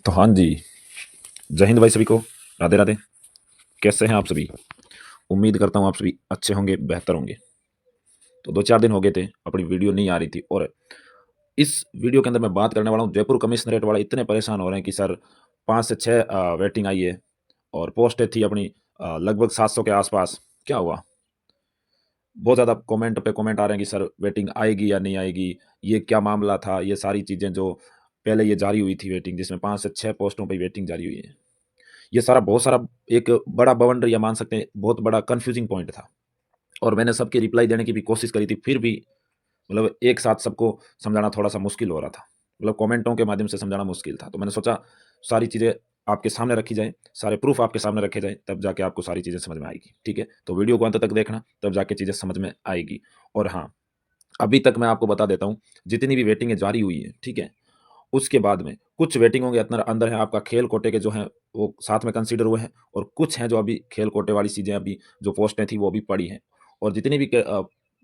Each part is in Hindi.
तो हाँ जी, जय हिंद भाई सभी को, राधे राधे। कैसे हैं आप सभी? उम्मीद करता हूँ आप सभी अच्छे होंगे, बेहतर होंगे। तो 2-4 दिन हो गए थे, अपनी वीडियो नहीं आ रही थी और इस वीडियो के अंदर मैं बात करने वाला हूँ, जयपुर कमिश्नरेट वाले इतने परेशान हो रहे हैं कि सर 5 से 6 वेटिंग आई है और पोस्टें थी अपनी लगभग 700 के आसपास। क्या हुआ? बहुत ज़्यादा कमेंट पे कमेंट आ रहे हैं कि सर वेटिंग आएगी या नहीं आएगी, ये क्या मामला था, ये सारी चीज़ें जो पहले ये जारी हुई थी वेटिंग, जिसमें 5 से 6 पोस्टों पे वेटिंग जारी हुई है। ये सारा बहुत सारा एक बड़ा बवंडर या मान सकते हैं बहुत बड़ा कन्फ्यूजिंग पॉइंट था और मैंने सबकी रिप्लाई देने की भी कोशिश करी थी, फिर भी मतलब एक साथ सबको समझाना थोड़ा-सा मुश्किल हो रहा था। मतलब कमेंटों के माध्यम से समझाना मुश्किल था। तो मैंने सोचा सारी चीज़ें आपके सामने रखी जाएँ, सारे प्रूफ़ आपके सामने रखे जाएँ, तब जाके आपको सारी चीज़ें समझ में आएगी, ठीक है? तो वीडियो को अंत तक देखना, तब जाके चीज़ें समझ में आएगी। और हाँ, अभी तक मैं आपको बता देता हूँ, जितनी भी वेटिंगें जारी हुई हैं, ठीक है? उसके बाद में कुछ वेटिंगों के अंदर अंदर है आपका खेल कोटे के जो हैं, वो साथ में कंसीडर हुए हैं और कुछ हैं जो अभी खेल कोटे वाली चीज़ें अभी जो पोस्टें थी वो अभी पड़ी हैं। और जितनी भी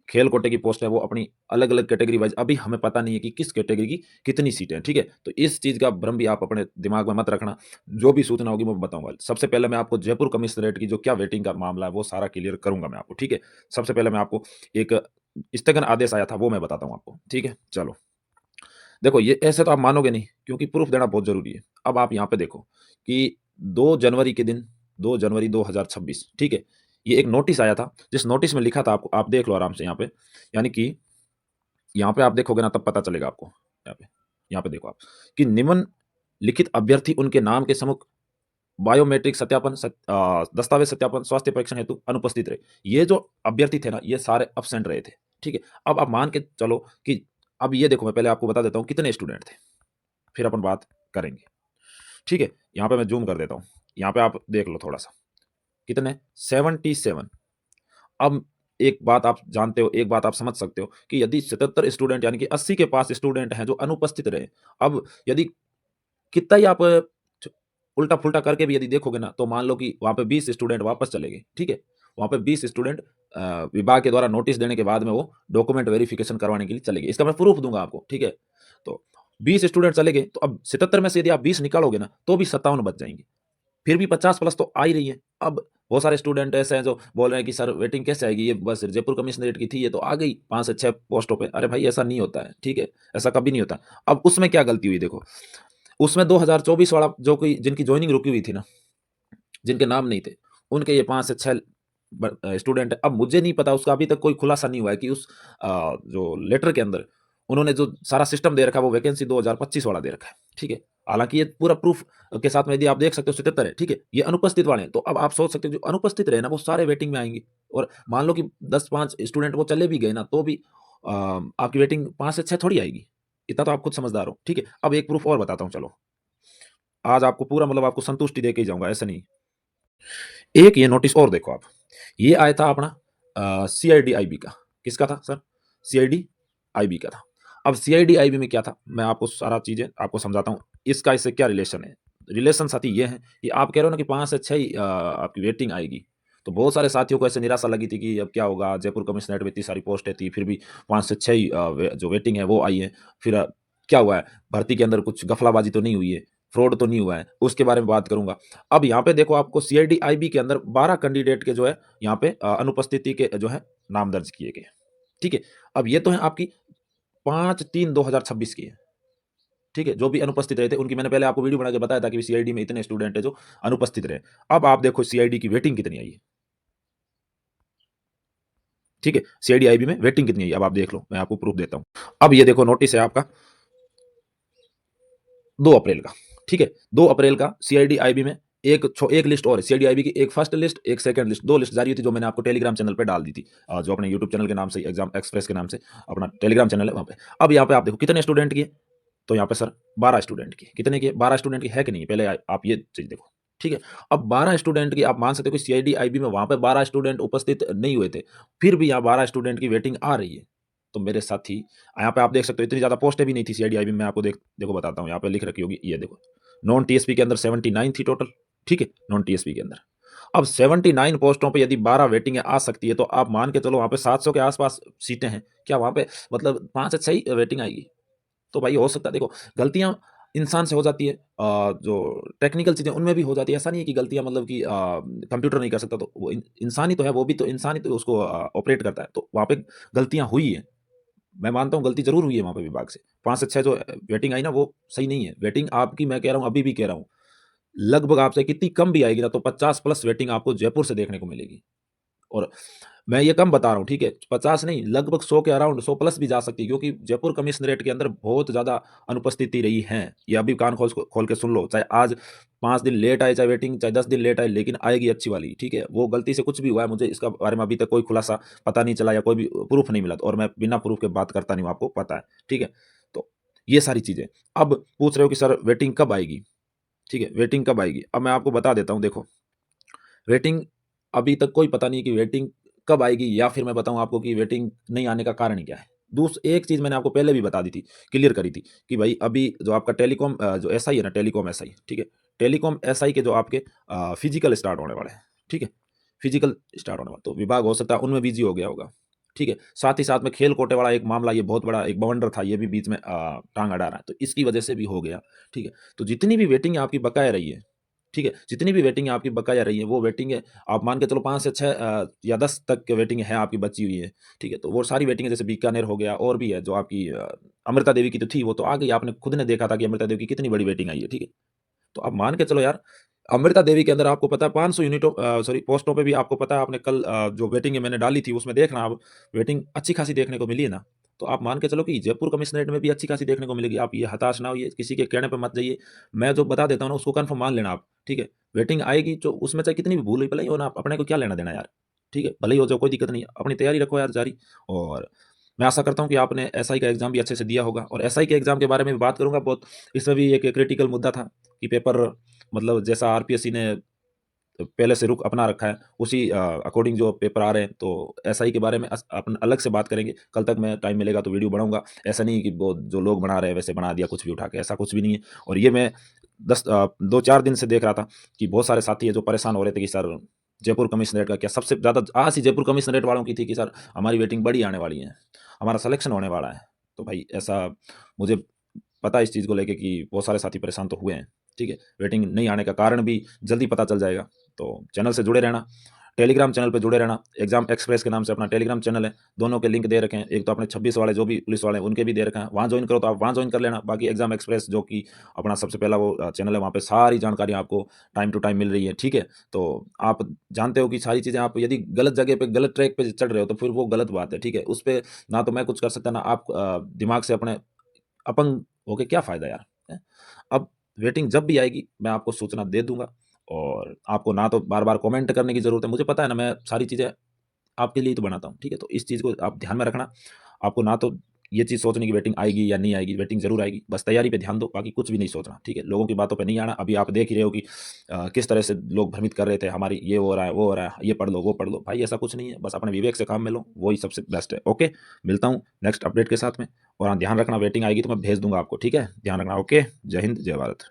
खेल कोटे की पोस्ट है वो अपनी अलग-अलग कैटेगरी वाइज़ अभी हमें पता नहीं है कि किस कैटेगरी की कितनी सीटें हैं, ठीक है? तो इस चीज़ का भ्रम भी आप अपने दिमाग में मत रखना। जो भी सूचना होगी मैं बताऊँगा। सबसे पहले मैं आपको जयपुर कमिश्नरेट की जो क्या वेटिंग का मामला है वो सारा क्लियर करूँगा मैं आपको, ठीक है? सबसे पहले मैं आपको एक स्थगन आदेश आया था वो मैं बताता हूँ आपको, ठीक है? चलो। देखो ये ऐसे तो आप मानोगे नहीं क्योंकि प्रूफ देना बहुत ज़रूरी है। अब आप यहाँ पे देखो कि 2 जनवरी के दिन 2 जनवरी 2026 ठीक है? ये एक नोटिस आया था, जिस नोटिस में लिखा था आपको आप देख लो आराम से यहाँ पे, यानी कि यहाँ पे आप देखोगे ना तब पता चलेगा आपको, यहाँ पे देखो आप कि निम्नलिखित अभ्यर्थी उनके नाम के सम्मुख बायोमेट्रिक सत्यापन दस्तावेज़ सत्यापन, स्वास्थ्य परीक्षण हेतु अनुपस्थित रहे। ये जो अभ्यर्थी थे ना, ये सारे एब्सेंट रहे थे, ठीक है? अब आप मान के चलो कि अब ये देखो मैं पहले आपको बता देता हूँ कितने स्टूडेंट थे, फिर अपन बात करेंगे, ठीक है? यहाँ पे मैं ज़ूम कर देता हूँ, यहाँ पे आप देख लो थोड़ा-सा, कितने 77। अब एक बात आप जानते हो, एक बात आप समझ सकते हो कि यदि 77 स्टूडेंट यानी कि 80 के पास स्टूडेंट हैं जो अनुपस्थित रहे, अब यदि कितना ही आप उल्टा-फुल्टा करके भी यदि देखोगे ना, तो मान लो कि वहाँ पे 20 स्टूडेंट वापस चले गए, ठीक है? वहाँ पे 20 स्टूडेंट विभाग के द्वारा नोटिस देने के बाद में वो डॉक्यूमेंट वेरिफिकेशन करवाने के लिए चले गए। इसका मैं प्रूफ दूँगा आपको, ठीक है? तो 20 स्टूडेंट चले गए, तो अब 77 में से यदि आप 20 निकालोगे ना, तो भी 57 बच जाएँगे। फिर भी 50 प्लस तो आ ही रही है। अब बहुत सारे स्टूडेंट ऐसे हैं जो बोल रहे हैं कि सर वेटिंग कैसे आएगी? ये बस जयपुर कमिश्नरेट की थी, ये तो आ गई 5 से 6 पोस्टों पे। अरे भाई ऐसा नहीं होता है, ठीक है? ऐसा कभी नहीं होता। अब उसमें क्या गलती हुई देखो, उसमें 2024 वाला जो कोई जिनकी जॉइनिंग रुकी हुई थी ना, जिनके नाम नहीं थे, उनके ये 5 से 6 स्टूडेंट हैं। अब मुझे नहीं पता उसका अभी तक कोई खुलासा नहीं हुआ है कि उस जो लेटर के अंदर उन्होंने जो सारा सिस्टम दे रखा है वो वैकेंसी 2025 वाला दे रखा है, ठीक है? हालाँकि ये पूरा प्रूफ के साथ में यदि आप देख सकते हो 77 है, ठीक है? ये अनुपस्थित वाले हैं, तो अब आप सोच सकते हो जो अनुपस्थित रहे ना वो सारे वेटिंग में आएँगे और मान लो कि 10-5 स्टूडेंट वो चले भी गए ना तो भी आपकी वेटिंग 5 से 6 थोड़ी आएगी। इतना तो आप खुद समझदार हो, ठीक है? अब एक प्रूफ और बताता हूँ चलो। आज आपको पूरा मतलब आपको संतुष्टि देके ही जाऊँगा, ऐसा नहीं। एक ये नोटिस और देखो आप, ये आया था अपना सीआईडी आईबी का। किसका था सर? सीआईडी आईबी का था। अब सीआईडी आईबी में क्या था, मैं आपको सारा चीज़ें आपको समझाता हूँ, इसका इससे क्या रिलेशन है। रिलेशन साथी ये है कि आप कह रहे हो ना कि 5 से 6 ही आपकी वेटिंग आएगी। तो बहुत सारे साथियों को ऐसे निराशा लगी थी कि अब क्या होगा, जयपुर कमिश्नरेट में इतनी सारी पोस्टें थी, फिर भी 5 से 6 ही जो वेटिंग है वो आई है। फिर क्या हुआ है, भर्ती के अंदर कुछ गफलाबाजी तो नहीं हुई है, फ्रॉड तो नहीं हुआ है, उसके बारे में बात करूँगा। अब यहाँ पे देखो आपको सीआईडी आईबी के अंदर 12 कैंडिडेट के जो है यहाँ पे अनुपस्थिति के जो है नाम दर्ज किए गए हैं। ठीक है? अब ये तो है आपकी 5/3/2026 की है। ठीक है? जो भी अनुपस्थित रहे थे उनकी मैंने पहले आपको वीडियो बना के बताया था कि सीआईडी में इतने स्टूडेंट हैं जो अनुपस्थित रहे। अब आप देखो सीआईडी की वेटिंग कितनी आई है। ठीक है? सीआईडी आईबी में वेटिंग कितनी आई है अब आप देख लो, मैं आपको प्रूफ देता हूँ। अब ये देखो नोटिस है आपका 2 अप्रैल का, ठीक है? 2 अप्रैल का सीआईडी आईबी में एक लिस्ट और है, सीआईडी आईबी की एक फर्स्ट लिस्ट, एक सेकंड लिस्ट, 2 लिस्ट जारी हुई थी जो मैंने आपको टेलीग्राम चैनल पे डाल दी थी। जो अपने यूट्यूब चैनल के नाम से एग्जाम एक्सप्रेस के नाम से अपना टेलीग्राम चैनल है वहाँ पे। अब यहाँ पे आप देखो कितने स्टूडेंट की है, तो यहाँ पे सर 12 स्टूडेंट की है। कितने की है? 12 स्टूडेंट की है कि नहीं है? पहले आप ये चीज़ देखो, ठीक है? अब 12 स्टूडेंट की आप मान सकते हो कि सीआईडी आईबी में वहाँ पे 12 स्टूडेंट उपस्थित नहीं हुए थे, फिर भी यहाँ 12 स्टूडेंट की वेटिंग आ रही है। तो मेरे साथी यहाँ पे आप देख सकते हो इतनी ज़्यादा पोस्टें भी नहीं थी सीआईडी आईबी में, मैं आपको देखो बताता हूँ, यहाँ पे लिख रखी होगी, ये देखो। नॉन टीएसपी के अंदर 79 थी टोटल, ठीक है? नॉन टीएसपी के अंदर। अब 79 पोस्टों पे यदि 12 वेटिंगें आ सकती है, तो आप मान के चलो वहाँ पे 700 के आस-पास सीटें हैं। क्या वहाँ पे मतलब 5 से 6 ही वेटिंग आएगी? तो भाई हो सकता है देखो, गलतियाँ इंसान से हो जाती है, जो टेक्निकल चीज़ें उनमें भी हो जाती है। ऐसा नहीं है कि गलतियाँ मतलब कि कंप्यूटर नहीं कर सकता, तो वो इंसान ही तो है, वो भी तो इंसान ही तो उसको ऑपरेट करता है। तो वहाँ पे गलतियाँ हुई हैं। मैं मानता हूँ गलती ज़रूर हुई है वहाँ पे विभाग से। 5 से 6 जो रेटिंग आई ना वो सही नहीं है। रेटिंग आपकी मैं कह रहा हूँ, अभी भी कह रहा हूँ, लगभग आपसे कितनी कम भी आएगी ना तो 50 प्लस रेटिंग आपको जयपुर से देखने को मिलेगी। और मैं ये कम बता रहा हूँ, ठीक है? 50 नहीं, लगभग 100 के अराउंड, 100 प्लस भी जा सकती है, क्योंकि जयपुर कमिश्नरेट के अंदर बहुत ज़्यादा अनुपस्थिति रही है। ये अभी कान खोल के सुन लो, चाहे आज 5 दिन लेट आए, चाहे वेटिंग चाहे 10 दिन लेट आए, लेकिन आएगी अच्छी वाली, ठीक है? वो गलती से कुछ भी हुआ है, मुझे इसका बारे में अभी तक कोई खुलासा पता नहीं चला या कोई भी प्रूफ नहीं मिला, और मैं बिना प्रूफ के बात करता नहीं हूँ, आपको पता है, ठीक है? तो ये सारी चीज़ें। अब पूछ रहे हो कि सर वेटिंग कब आएगी? ठीक है, वेटिंग कब आएगी? अब मैं आपको बता देता हूँ, देखो, वेटिंग अभी तक कोई पता नहीं कि वेटिंग कब आएगी, या फिर मैं बताऊँ आपको कि वेटिंग नहीं आने का कारण क्या है। एक चीज़ मैंने आपको पहले भी बता दी थी, क्लियर करी थी कि भाई अभी जो आपका टेलीकॉम जो एसआई है ना, टेलीकॉम एसआई, ठीक है? टेलीकॉम एसआई के जो आपके फिजिकल स्टार्ट होने वाले हैं, ठीक है? फिजिकल स्टार्ट होने वाला, तो विभाग हो सकता है उनमें बिज़ी हो गया होगा, ठीक है? साथ ही साथ में खेल कोटे वाला एक मामला, ये बहुत बड़ा एक बवंडर था, ये भी बीच में टाँग अड़ा रहा है, तो इसकी वजह से भी हो गया, ठीक है? तो जितनी भी वेटिंग आपकी बकाया रही है, ठीक है? जितनी भी वेटिंग आपकी बकाया रही है, वो वेटिंग है, आप मान के चलो 5 से 6 या 10 तक की वेटिंग है आपकी बची हुई है, ठीक है? तो वो सारी वेटिंग है, जैसे बीकानेर हो गया, और भी है जो आपकी अमृता देवी की तो थी, वो तो आ गई, आपने खुद ने देखा था कि अमृता देवी की कितनी बड़ी वेटिंग आई है, ठीक है? तो आप मान के चलो यार, अमृता देवी के अंदर आपको पता है 500 यूनिटों सॉरी पोस्टों पे भी आपको पता है, आपने कल जो वेटिंग है मैंने डाली थी, उसमें देखना आप, वेटिंग अच्छी खासी देखने को मिली है ना। तो आप मान के चलो कि जयपुर कमिश्नरेट में भी अच्छी खासी देखने को मिलेगी। आप ये हताश ना होइए, किसी के कहने पे मत जाइए। मैं जो बता देता हूँ ना उसको कन्फर्म मान लेना आप, ठीक है? वेटिंग आएगी, जो उसमें चाहे कितनी भी भूल हुई भलाई हो ना, अपने को क्या लेना देना यार, ठीक है? भले ही हो जाए, कोई दिक्कत नहीं है, अपनी तैयारी रखो यार जारी। और मैं आशा करता हूँ कि आपने एसआई का एग्ज़ाम भी अच्छे से दिया होगा, और एसआई के एग्ज़ाम के बारे में भी बात करूँगा बहुत। इसमें भी एक क्रिटिकल मुद्दा था कि पेपर, मतलब जैसा आरपीएससी ने पहले से रुख अपना रखा है, उसी अकॉर्डिंग जो पेपर आ रहे हैं, तो एसआई के बारे में अपन अलग से बात करेंगे। कल तक मैं टाइम मिलेगा तो वीडियो बनाऊंगा। ऐसा नहीं कि वो जो लोग बना रहे हैं वैसे बना दिया कुछ भी उठा के, ऐसा कुछ भी नहीं है। और ये मैं 2-4 दिन से देख रहा था कि बहुत सारे साथी है जो परेशान हो रहे थे कि सर जयपुर कमिश्नरेट का क्या, सबसे ज़्यादा आस ही जयपुर कमिश्नरेट वालों की थी कि सर हमारी वेटिंग बड़ी आने वाली है, हमारा सिलेक्शन होने वाला है। तो भाई ऐसा मुझे पता है इस चीज़ को लेके कि बहुत सारे साथी परेशान तो हुए हैं, ठीक है? रेटिंग नहीं आने का कारण भी जल्दी पता चल जाएगा। तो चैनल से जुड़े रहना, टेलीग्राम चैनल पे जुड़े रहना। एग्ज़ाम एक्सप्रेस के नाम से अपना टेलीग्राम चैनल है, दोनों के लिंक दे रखे हैं। एक तो अपने 26 वाले जो भी पुलिस वाले हैं उनके भी दे रखे हैं, वहाँ जॉइन करो तो आप वहाँ जॉइन कर लेना। बाकी एग्ज़ाम एक्सप्रेस जो कि अपना सबसे पहला वो चैनल है, वहाँ पे सारी जानकारी आपको टाइम टू टाइम मिल रही है, ठीक है? तो आप जानते हो कि सारी चीज़ें, आप यदि गलत जगह पे, गलत ट्रैक पे चल रहे हो तो फिर वो गलत बात है, ठीक है? उस पे ना तो मैं कुछ कर सकता, ना आप दिमाग से अपने अपंग होके क्या फ़ायदा यार, हैं? अब रेटिंग जब भी आएगी मैं आपको सूचना दे दूँगा, और आपको ना तो बार-बार कमेंट करने की ज़रूरत है। मुझे पता है ना, मैं सारी चीज़ें आपके लिए ही तो बनाता हूँ, ठीक है? तो इस चीज़ को आप ध्यान में रखना। आपको ना तो ये चीज़ सोचनी कि वेटिंग आएगी या नहीं आएगी, वेटिंग ज़रूर आएगी। बस तैयारी पे ध्यान दो, बाकी कुछ भी नहीं सोचना, ठीक है? लोगों की बातों पे नहीं आना। अभी आप देख ही रहे हो कि किस तरह से लोग भ्रमित कर रहे थे, हमारी ये हो रहा है, वो हो रहा है, ये पढ़ लो, वो पढ़ लो। भाई ऐसा कुछ नहीं है, बस अपने विवेक से काम में लो, वही सबसे बेस्ट है। ओके, मिलता हूँ नेक्स्ट अपडेट के साथ में, और हाँ, ध्यान रखना वेटिंग आएगी तो मैं भेज दूँगा आपको, ठीक है? ध्यान रखना, ओके? जय हिंद, जय भारत।